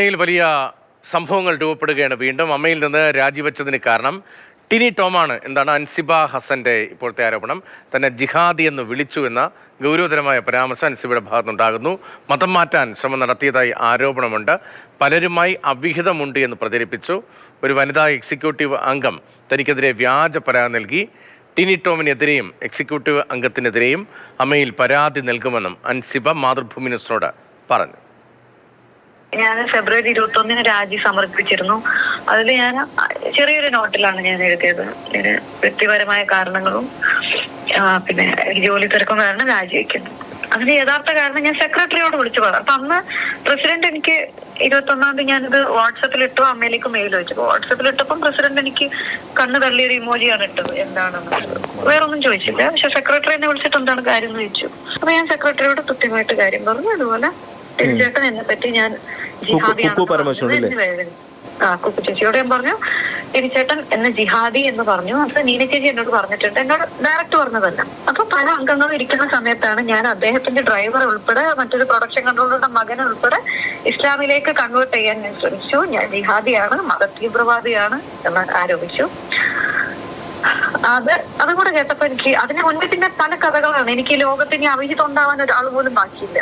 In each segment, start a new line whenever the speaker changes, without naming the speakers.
യിൽ വലിയ സംഭവങ്ങൾ രൂപപ്പെടുകയാണ്. വീണ്ടും അമ്മയിൽ നിന്ന് രാജിവെച്ചതിന് കാരണം ടിനി ടോമാണ്. എന്താണ് അൻസിബ ഹസന്റെ ഇപ്പോഴത്തെ ആരോപണം? തന്നെ ജിഹാദി എന്ന് വിളിച്ചു എന്ന ഗൗരവതരമായ പരാമർശം അൻസിബയുടെ ഭാഗത്തുനിന്നുണ്ടാകുന്നു. മതം മാറ്റാൻ ശ്രമം നടത്തിയതായി ആരോപണമുണ്ട്. പലരുമായി അവിഹിതമുണ്ട് എന്ന് പ്രചരിപ്പിച്ചു. ഒരു വനിതാ എക്സിക്യൂട്ടീവ് അംഗം തനിക്കെതിരെ വ്യാജ പരാതി നൽകി. ടിനി ടോമിനെതിരെയും എക്സിക്യൂട്ടീവ് അംഗത്തിനെതിരെയും അമ്മയിൽ പരാതി നൽകുമെന്നും അൻസിബ മാതൃഭൂമി ന്യൂസിനോട് പറഞ്ഞു.
ഞാൻ ഫെബ്രുവരി 21 രാജി സമർപ്പിച്ചിരുന്നു. അതിൽ ഞാൻ ചെറിയൊരു നോട്ടിലാണ് ഞാൻ എഴുതിയത്. വ്യക്തിപരമായ കാരണങ്ങളും പിന്നെ ജോലി തിരക്കും കാരണം രാജിവെക്കുന്നു. അതിന് യഥാർത്ഥ കാരണം ഞാൻ സെക്രട്ടറിയോട് വിളിച്ചു പറഞ്ഞു. അപ്പൊ അന്ന് പ്രസിഡന്റ് എനിക്ക് 21-ാം തീയതി ഞാനിത് വാട്സപ്പിലിട്ടു, അമ്മയിലേക്ക് മെയിൽ വെച്ചു. വാട്സപ്പിലിട്ടപ്പം പ്രസിഡന്റ് എനിക്ക് കണ്ണ് തള്ളിയൊരു ഇമോജിയാണ് ഇട്ടത്. എന്താണെന്ന് വേറൊന്നും ചോദിച്ചില്ല. പക്ഷെ സെക്രട്ടറി എന്നെ വിളിച്ചിട്ട് എന്താണ് കാര്യം എന്ന് ചോദിച്ചു. അപ്പൊ ഞാൻ സെക്രട്ടറിയോട് കൃത്യമായിട്ട് കാര്യം പറഞ്ഞു. അതുപോലെ ടിനിച്ചേട്ടൻ എന്നെ പറ്റി ഞാൻ കുക്കു ചേച്ചിയോട് ഞാൻ പറഞ്ഞു, ടിനിച്ചേട്ടൻ എന്നെ ജിഹാദി എന്ന് പറഞ്ഞു. അത് നീന ചേച്ചി എന്നോട് പറഞ്ഞിട്ടുണ്ട്, എന്നോട് ഡയറക്റ്റ് പറഞ്ഞതല്ല. അപ്പൊ പല അംഗങ്ങളും ഇരിക്കുന്ന സമയത്താണ് ഞാൻ അദ്ദേഹത്തിന്റെ ഡ്രൈവർ ഉൾപ്പെടെ മറ്റൊരു പ്രൊഡക്ഷൻ കൺട്രോളറുടെ മകൻ ഉൾപ്പെടെ ഇസ്ലാമിലേക്ക് കൺവേർട്ട് ചെയ്യാൻ ഞാൻ ശ്രമിച്ചു. ഞാൻ ജിഹാദിയാണ്, മതതീവ്രവാദിയാണ് എന്ന് ആരോപിച്ചു. അതും കൂടെ കേട്ടപ്പോ എനിക്ക് അതിന് മുൻപ് പിന്നെ പല കഥകളാണ്. എനിക്ക് ലോകത്തിന് അവിഹിതം ഉണ്ടാവാൻ ഒരാൾ പോലും ബാക്കിയില്ല.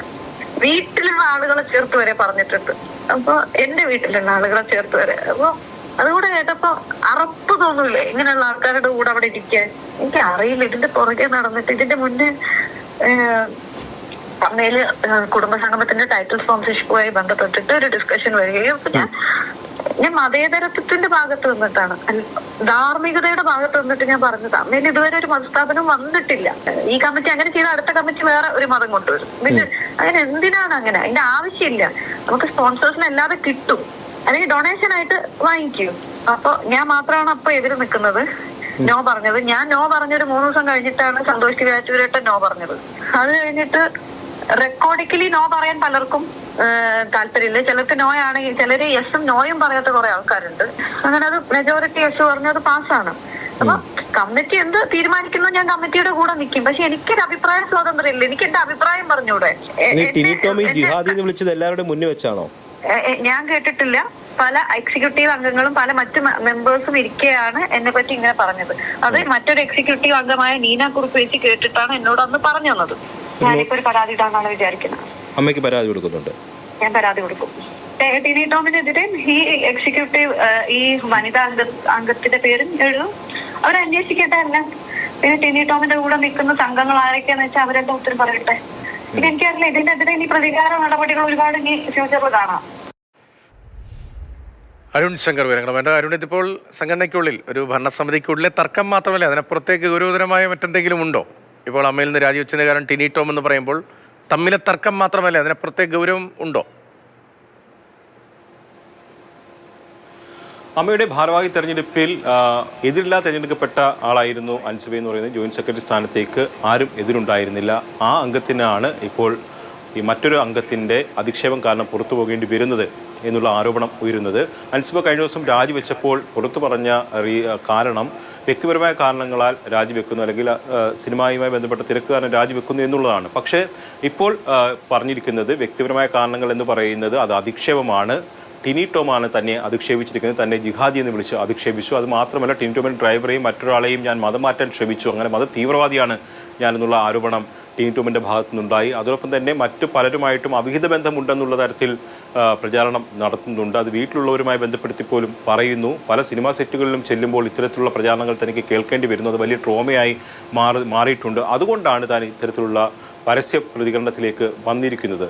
വീട്ടിലുള്ള ആളുകളെ ചേർത്ത് വരെ പറഞ്ഞിട്ടുണ്ട്. അപ്പൊ എന്റെ വീട്ടിലുള്ള ആളുകളെ ചേർത്ത് വരെ. അപ്പൊ അതുകൂടെ കേട്ടപ്പോ അറപ്പ് തോന്നൂലേ ഇങ്ങനെയുള്ള ആൾക്കാരുടെ കൂടെ അവിടെ ഇരിക്കാൻ? എനിക്ക് അറിയില്ല. ഇതിന്റെ പുറകെ നടന്നിട്ട് ഇതിന്റെ മുന്നേ അമ്മയില് കുടുംബസംഗമത്തിന്റെ ടൈറ്റിൽ സ്പോൺസർഷിപ്പുമായി ബന്ധപ്പെട്ടിട്ട് ഒരു ഡിസ്കഷൻ വരികയും ഞാൻ മതേതരത്വത്തിന്റെ ഭാഗത്ത് നിന്നിട്ടാണ്, ധാർമ്മികതയുടെ ഭാഗത്ത് നിന്നിട്ട് ഞാൻ പറഞ്ഞത് അമ്മയിൽ ഇതുവരെ ഒരു മതസ്ഥാപനം വന്നിട്ടില്ല. ഈ കമ്മിറ്റി അങ്ങനെ ചെയ്ത അടുത്ത കമ്മിറ്റി വേറെ ഒരു മതം കൊണ്ടുവരും. പിന്നെ അങ്ങനെ എന്തിനാണ് അങ്ങനെ? അതിന്റെ ആവശ്യമില്ല. നമുക്ക് സ്പോൺസേഴ്സിന് അല്ലാതെ കിട്ടും, അല്ലെങ്കിൽ ഡൊണേഷൻ ആയിട്ട് വാങ്ങിക്കും. അപ്പൊ ഞാൻ മാത്രമാണ് അപ്പൊ എതിര് നിൽക്കുന്നത്, നോ പറഞ്ഞത്. ഞാൻ നോ പറഞ്ഞൊരു 3 ദിവസം കഴിഞ്ഞിട്ടാണ് സന്തോഷ് തിരുവാറ്റൂരേട്ടൻ നോ പറഞ്ഞത്. അത് കഴിഞ്ഞിട്ട് റെക്കോർഡിക്കലി നോ പറയാൻ പലർക്കും താല്പര്യമില്ല. ചിലർക്ക് നോ ആണെങ്കിൽ ചിലര് യെസും നോയും പറയാത്ത കുറെ ആൾക്കാരുണ്ട്. അങ്ങനെ അത് മെജോറിറ്റി യെസ് പറഞ്ഞത് പാസ്സാണ്. അപ്പൊ കമ്മിറ്റി എന്ത് തീരുമാനിക്കുന്നു ഞാൻ കമ്മിറ്റിയുടെ കൂടെ നിൽക്കും. പക്ഷെ എനിക്കൊരു അഭിപ്രായ സ്വാതന്ത്ര്യം ഇല്ല. എനിക്ക് എന്റെ അഭിപ്രായം പറഞ്ഞൂടെ? ഞാൻ കേട്ടിട്ടില്ല. പല എക്സിക്യൂട്ടീവ് അംഗങ്ങളും പല മറ്റു മെമ്പേഴ്സും ഇരിക്കെയാണ് എന്നെ പറ്റി ഇങ്ങനെ പറഞ്ഞത്. അത് മറ്റൊരു എക്സിക്യൂട്ടീവ് അംഗമായ നീന കുറുപ്പ് വെച്ച് കേട്ടിട്ടാണ് എന്നോട് അന്ന് പറഞ്ഞു തന്നത്. ഞാനിപ്പോ ഒരു പരാതി ഇടാന്നാണ് വിചാരിക്കുന്നത്.
അമ്മയ്ക്ക് പരാതി കൊടുക്കുന്നുണ്ട്.
ഞാൻ പരാതി കൊടുക്കും. ടിനി ടോമിനെതിരെ ഈ എക്സിക്യൂട്ടീവ് ഈ വനിതാ അംഗത്തിന്റെ പേരും എഴുതും. അവരന്വേഷിക്കട്ടെ എല്ലാം. പിന്നെ ടിനി ടോമിന്റെ കൂടെ നിൽക്കുന്ന സംഘങ്ങൾ ആരൊക്കെയാന്ന് വെച്ചാൽ അവരെല്ലാം ഉത്തരം പറയട്ടെ. പിന്നെ എനിക്കറിയില്ല, ഇതിനെതിരെ ഇനി പ്രതികാര നടപടികൾ ഒരുപാട് ഇനി ഫ്യൂച്ചറിൽ കാണാം.
അരുൺ ശങ്കർ വിവരങ്ങൾ വേണ്ട. അരുൺ, ഇതിപ്പോൾ സംഘടനയ്ക്കുള്ളിൽ ഒരു ഭരണസമിതിക്കുള്ളിലെ തർക്കം മാത്രമല്ല, അതിനപ്പുറത്തേക്ക് ഗൗരവതരമായ മറ്റെന്തെങ്കിലും ഉണ്ടോ? ഇപ്പോൾ അമ്മയിൽ നിന്ന് രാജിവെച്ചതിന് കാരണം ടിനി ടോം എന്ന് പറയുമ്പോൾ തമ്മിലെ തർക്കം മാത്രമല്ല, അതിനപ്പുറത്തേക്ക് ഗൗരവം ഉണ്ടോ?
അമ്മയുടെ ഭാരവാഹി തെരഞ്ഞെടുപ്പിൽ എതിരില്ലാ തെരഞ്ഞെടുക്കപ്പെട്ട ആളായിരുന്നു അൻസിബ എന്ന് പറയുന്നത്. ജോയിന്റ് സെക്രട്ടറി സ്ഥാനത്തേക്ക് ആരും എതിരുണ്ടായിരുന്നില്ല. ആ അംഗത്തിനാണ് ഇപ്പോൾ ഈ മറ്റൊരു അംഗത്തിൻ്റെ അധിക്ഷേപം കാരണം പുറത്തു പോകേണ്ടി വരുന്നത് എന്നുള്ള ആരോപണം ഉയരുന്നത്. അൻസിബ കഴിഞ്ഞ ദിവസം രാജിവെച്ചപ്പോൾ പുറത്തു പറഞ്ഞ കാരണം വ്യക്തിപരമായ കാരണങ്ങളാൽ രാജിവെക്കുന്നു, അല്ലെങ്കിൽ സിനിമയുമായി ബന്ധപ്പെട്ട തിരക്ക് കാരണം രാജിവെക്കുന്നു എന്നുള്ളതാണ്. പക്ഷേ ഇപ്പോൾ പറഞ്ഞിരിക്കുന്നത് വ്യക്തിപരമായ കാരണങ്ങൾ എന്ന് പറയുന്നത് അത് അധിക്ഷേപമാണ്. ടിനി ടോമാണ് തന്നെ അധിക്ഷേപിച്ചിരിക്കുന്നത്, തന്നെ ജിഹാദി എന്ന് വിളിച്ച് അധിക്ഷേപിച്ചു. അത് മാത്രമല്ല, ടിനി ടോമിൻ്റെ ഡ്രൈവറെയും മറ്റൊരാളെയും ഞാൻ മതം മാറ്റാൻ ശ്രമിച്ചു, അങ്ങനെ മത തീവ്രവാദിയാണ് ഞാനെന്നുള്ള ആരോപണം ടിനി ടോമിൻ്റെ ഭാഗത്തു നിന്നുണ്ടായി. അതോടൊപ്പം തന്നെ മറ്റു പലരുമായിട്ടും അവിഹിത ബന്ധമുണ്ടെന്നുള്ള തരത്തിൽ പ്രചാരണം നടത്തുന്നുണ്ട്. അത് വീട്ടിലുള്ളവരുമായി ബന്ധപ്പെടുത്തിപ്പോലും പറയുന്നു. പല സിനിമാ സെറ്റുകളിലും ചെല്ലുമ്പോൾ ഇത്തരത്തിലുള്ള പ്രചാരണങ്ങൾ തനിക്ക് കേൾക്കേണ്ടി വരുന്നു. അത് വലിയ ട്രോമയായി മാറിയിട്ടുണ്ട്. അതുകൊണ്ടാണ് താൻ ഇത്തരത്തിലുള്ള പരസ്യ പ്രതികരണത്തിലേക്ക് വന്നിരിക്കുന്നത്.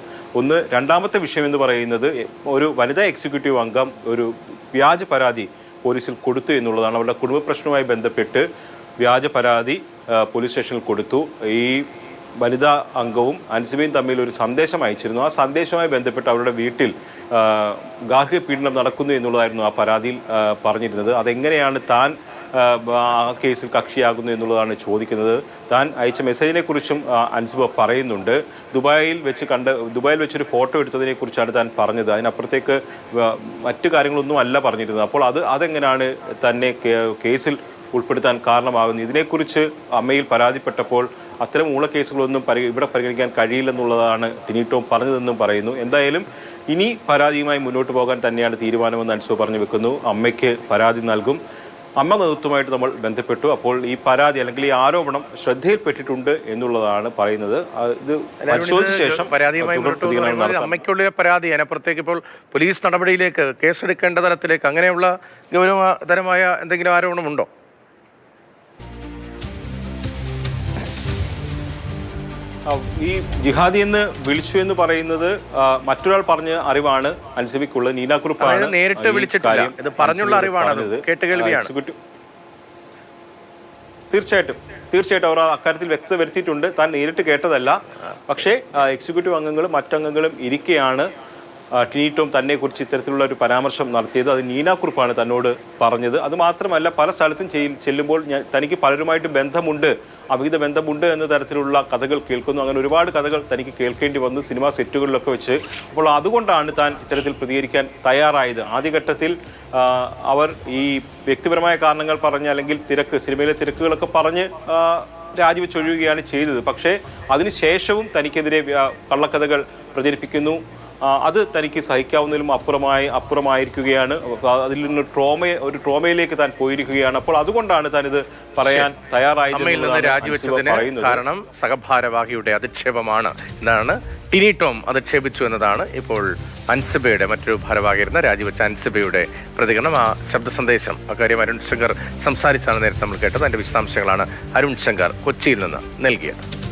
രണ്ടാമത്തെ വിഷയം എന്ന് പറയുന്നത്, ഒരു വനിതാ എക്സിക്യൂട്ടീവ് അംഗം ഒരു വ്യാജ പരാതി പോലീസിൽ കൊടുത്തു എന്നുള്ളതാണ്. അവരുടെ കുടുംബ പ്രശ്നവുമായി ബന്ധപ്പെട്ട് വ്യാജ പരാതി പോലീസ് സ്റ്റേഷനിൽ കൊടുത്തു. ഈ വനിതാ അംഗവും അൻസിബയും തമ്മിൽ ഒരു സന്ദേശം അയച്ചിരുന്നു. ആ സന്ദേശവുമായി ബന്ധപ്പെട്ട് അവരുടെ വീട്ടിൽ ഗാർഹിക പീഡനം നടക്കുന്നു എന്നുള്ളതായിരുന്നു ആ പരാതിയിൽ പറഞ്ഞിരുന്നത്. അതെങ്ങനെയാണ് താൻ ആ കേസിൽ കക്ഷിയാകുന്നു എന്നുള്ളതാണ് ചോദിക്കുന്നത്. താൻ അയച്ച മെസ്സേജിനെ കുറിച്ചും അൻസിബ പറയുന്നുണ്ട്. ദുബായിൽ വെച്ചൊരു ഫോട്ടോ എടുത്തതിനെ കുറിച്ചാണ് താൻ പറഞ്ഞത്. അതിനപ്പുറത്തേക്ക് മറ്റു കാര്യങ്ങളൊന്നും അല്ല പറഞ്ഞിരുന്നത്. അപ്പോൾ അതെങ്ങനെയാണ് തന്നെ കേസിൽ ഉൾപ്പെടുത്താൻ കാരണമാകുന്നത്? ഇതിനെക്കുറിച്ച് അമ്മയിൽ പരാതിപ്പെട്ടപ്പോൾ അത്തരം ഊളക്കേസുകളൊന്നും ഇവിടെ പരിഗണിക്കാൻ കഴിയില്ലെന്നുള്ളതാണ് ടിനി ടോം പറഞ്ഞതെന്നും പറയുന്നു. എന്തായാലും ഇനി പരാതിയുമായി മുന്നോട്ട് പോകാൻ തന്നെയാണ് തീരുമാനമെന്ന് അൻസിബ പറഞ്ഞു വെക്കുന്നു. അമ്മയ്ക്ക് പരാതി നൽകും. അമ്മ നേതൃത്വമായിട്ട് നമ്മൾ ബന്ധപ്പെട്ടു. അപ്പോൾ ഈ പരാതി അല്ലെങ്കിൽ ഈ ആരോപണം ശ്രദ്ധയിൽപ്പെട്ടിട്ടുണ്ട് എന്നുള്ളതാണ് പറയുന്നത്. ഇത് പരിശോധിച്ച ശേഷം
അമ്മയ്ക്കുള്ളിലെ പരാതി അതിനപ്പുറത്തേക്ക് ഇപ്പോൾ പോലീസ് നടപടിയിലേക്ക് കേസെടുക്കേണ്ട തരത്തിലേക്ക് അങ്ങനെയുള്ള ഗൗരവതരമായ എന്തെങ്കിലും ആരോപണമുണ്ടോ?
ഈ ജിഹാദി എന്ന് വിളിച്ചു എന്ന് പറയുന്നത് മറ്റൊരാൾ പറഞ്ഞ അറിവാണ് അൻസിബയ്ക്കുള്ളത്. നീനാക്കുറുപ്പാണ്
നേരിട്ട് വിളിച്ചിട്ടില്ല, ഇത് പറഞ്ഞുള്ള അറിവാണ്, കേട്ടുകേൾവിയാണ്.
തീർച്ചയായിട്ടും അവർ അക്കാര്യത്തിൽ വ്യക്തത വരുത്തിയിട്ടുണ്ട്. താൻ നേരിട്ട് കേട്ടതല്ല. പക്ഷേ എക്സിക്യൂട്ടീവ് അംഗങ്ങളും മറ്റംഗങ്ങളും ഇരിക്കെയാണ് ടിനി ടോം തന്നെ കുറിച്ച് ഇത്തരത്തിലുള്ള ഒരു പരാമർശം നടത്തിയത്. അത് നീനാക്കുറുപ്പാണ് തന്നോട് പറഞ്ഞത്. അത് മാത്രമല്ല, പല സ്ഥലത്തും ചെല്ലുമ്പോൾ തനിക്ക് പലരുമായിട്ട് ബന്ധമുണ്ട്, അവിഹിത ബന്ധമുണ്ട് എന്ന തരത്തിലുള്ള കഥകൾ കേൾക്കുന്നു. അങ്ങനെ ഒരുപാട് കഥകൾ തനിക്ക് കേൾക്കേണ്ടി വന്നു സിനിമാ സെറ്റുകളിലൊക്കെ വെച്ച്. അപ്പോൾ അതുകൊണ്ടാണ് താൻ ഇത്തരത്തിൽ പ്രതികരിക്കാൻ തയ്യാറായത്. ആദ്യഘട്ടത്തിൽ അവർ ഈ വ്യക്തിപരമായ കാരണങ്ങൾ പറഞ്ഞ് അല്ലെങ്കിൽ സിനിമയിലെ തിരക്കുകളൊക്കെ പറഞ്ഞ് രാജിവെച്ചൊഴിയുകയാണ് ചെയ്തത്. പക്ഷേ അതിനുശേഷവും തനിക്കെതിരെ കള്ളക്കഥകൾ പ്രചരിപ്പിക്കുന്നു. അത് തനിക്ക് സഹിക്കാവുന്നതിലും അപ്പുറമായിരിക്കുകയാണ്. അതിൽ നിന്ന് ഒരു ട്രോമയിലേക്ക് താൻ പോയിരിക്കുകയാണ്. അപ്പോൾ അതുകൊണ്ടാണ് താൻ ഇത് പറയാൻ തയ്യാറായത്.
കാരണം സഹഭാരവാഹിയുടെ അധിക്ഷേപമാണ് എന്നാണ് ടിനി ടോം അധിക്ഷേപിച്ചു എന്നതാണ് ഇപ്പോൾ അൻസിബയുടെ മറ്റൊരു ഭാരവാഹിയായിരുന്ന രാജിവെച്ച അൻസിബയുടെ പ്രതികരണം. ആ ശബ്ദ സന്ദേശം അക്കാര്യം അരുൺ ശങ്കർ സംസാരിച്ചാണ് നേരത്തെ നമ്മൾ കേട്ടത്. അതിന്റെ വിശദാംശങ്ങളാണ് അരുൺ ശങ്കർ കൊച്ചിയിൽ നിന്ന് നൽകിയത്.